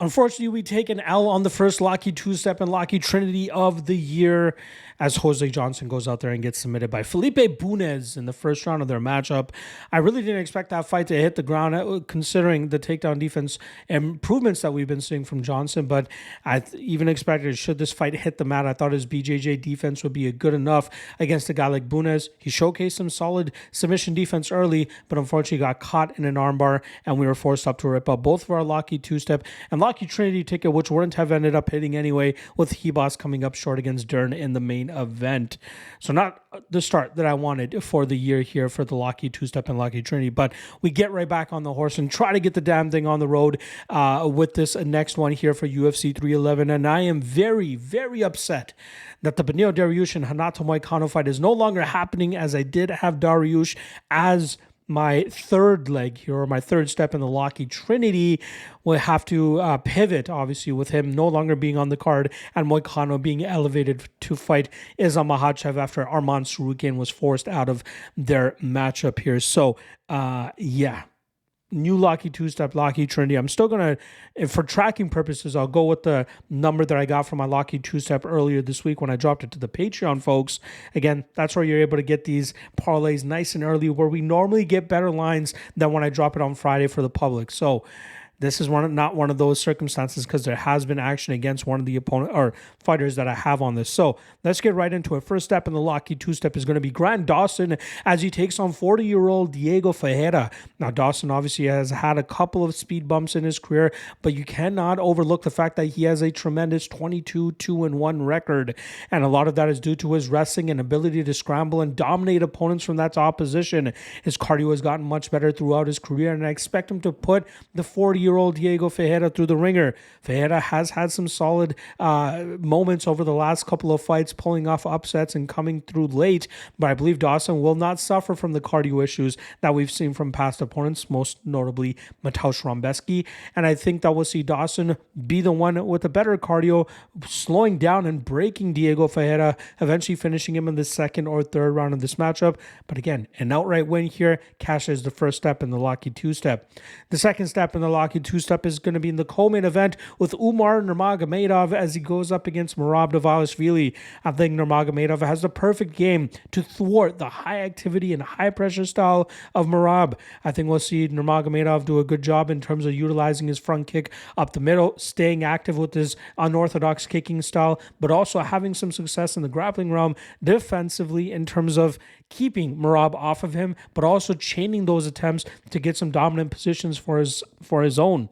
Unfortunately, we take an L on the first Locky two-step and Locky Trinity of the year as Jose Johnson goes out there and gets submitted by Felipe Bunez in the first round of their matchup. I really didn't expect that fight to hit the ground considering the takedown defense improvements that we've been seeing from Johnson, but I even expected should this fight hit the mat, I thought his BJJ defense would be good enough against a guy like Bunez. He showcased some solid submission defense early, but unfortunately got caught in an armbar and we were forced up to rip up both of our Locky two-step and Locky Trinity ticket, which wouldn't have ended up hitting anyway, with Hebos coming up short against Dern in the main event. So not the start that I wanted for the year here for the Locky two-step and Locky Trinity, but we get right back on the horse and try to get the damn thing on the road with this next one here for UFC 311. And I am very, very upset that the Beneil Dariush and Renato Moicano fight is no longer happening, as I did have Dariush as my third leg here, or my third step in the Locky Trinity. Will have to pivot, obviously, with him no longer being on the card and Moicano being elevated to fight Islam Makhachev after Arman Tsarukyan was forced out of their matchup here. So, yeah. New Locky two-step, Locky Trinity. I'm still going to, for tracking purposes, I'll go with the number that I got from my Locky two-step earlier this week when I dropped it to the Patreon, folks. Again, that's where you're able to get these parlays nice and early, where we normally get better lines than when I drop it on Friday for the public. So this is not one of those circumstances, because there has been action against one of the opponent or fighters that I have on this. So let's get right into it. First step in the Locky two-step is going to be Grant Dawson as he takes on 40-year-old Diego Ferreira. Now, Dawson obviously has had a couple of speed bumps in his career, but you cannot overlook the fact that he has a tremendous 22-2-1 record. And a lot of that is due to his wrestling and ability to scramble and dominate opponents from that opposition. His cardio has gotten much better throughout his career, and I expect him to put the 40-year-old Diego Ferreira through the ringer. Ferreira has had some solid moments over the last couple of fights, pulling off upsets and coming through late, but I believe Dawson will not suffer from the cardio issues that we've seen from past opponents, most notably Mateusz Rombeski, and I think that we'll see Dawson be the one with a better cardio, slowing down and breaking Diego Ferreira, eventually finishing him in the second or third round of this matchup. But again, an outright win here cashes the first step in the Locky two-step. The second step in the Locky two-step is going to be in the co-main event with Umar Nurmagomedov as he goes up against Merab Dvalishvili. I think Nurmagomedov has the perfect game to thwart the high activity and high pressure style of Merab. I think we'll see Nurmagomedov do a good job in terms of utilizing his front kick up the middle, staying active with his unorthodox kicking style, but also having some success in the grappling realm defensively in terms of keeping Merab off of him, but also chaining those attempts to get some dominant positions for his own.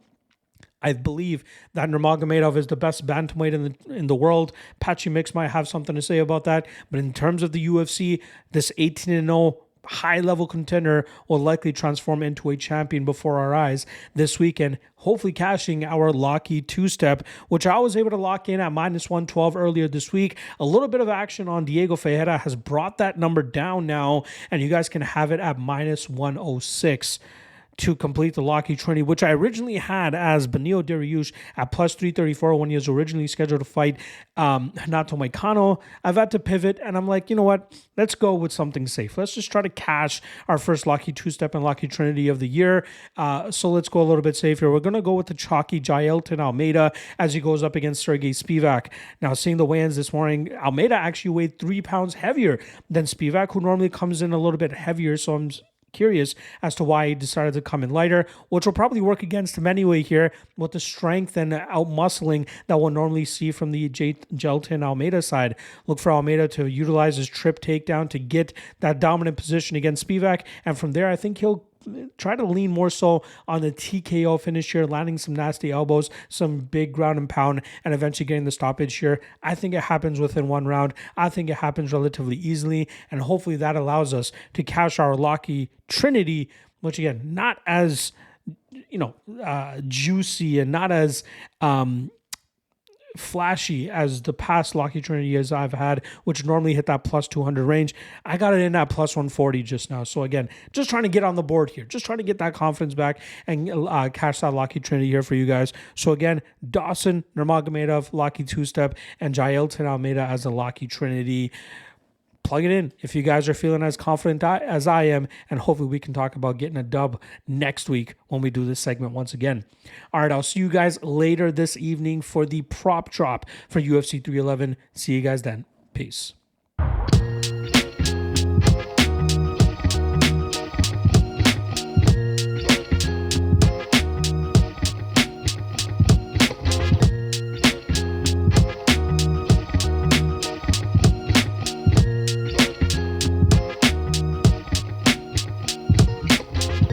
I believe that Nurmagomedov is the best bantamweight in the world. Patchy Mix might have something to say about that, but in terms of the UFC, this 18-0 high-level contender will likely transform into a champion before our eyes this weekend, hopefully cashing our Locky two-step, which I was able to lock in at -112 earlier this week. A little bit of action on Diego Ferreira has brought that number down now, and you guys can have it at -106 to complete the Locky Trinity, which I originally had as Beneil Dariush at +334 when he was originally scheduled to fight Renato Moicano. I've had to pivot, and I'm like, you know what? Let's go with something safe. Let's just try to cash our first Locky two-step and Locky Trinity of the year. So let's go a little bit safer. We're going to go with the chalky Jailton Almeida as he goes up against Sergey Spivak. Now, seeing the weigh-ins this morning, Almeida actually weighed 3 pounds heavier than Spivak, who normally comes in a little bit heavier, so I'm curious as to why he decided to come in lighter, which will probably work against him anyway here with the strength and out-muscling that we'll normally see from the Jailton Almeida side. Look for Almeida to utilize his trip takedown to get that dominant position against Spivak, and from there I think he'll try to lean more so on the TKO finish here, landing some nasty elbows, some big ground and pound, and eventually getting the stoppage here. I think it happens within one round. I think it happens relatively easily, and hopefully that allows us to cash our Locky Trinity, which again, not as juicy and not as flashy as the past Locky Trinity as I've had, which normally hit that +200 range. I got it in at +140 just now. So again, just trying to get on the board here, just trying to get that confidence back and cash that Locky Trinity here for you guys. So again, Dawson, Nurmagomedov, Locky two-step, and Jailton Almeida as a Locky Trinity. plug it in if you guys are feeling as confident as I am, and hopefully we can talk about getting a dub next week when we do this segment once again. All right, I'll see you guys later this evening for the prop drop for UFC 311. See you guys then. Peace.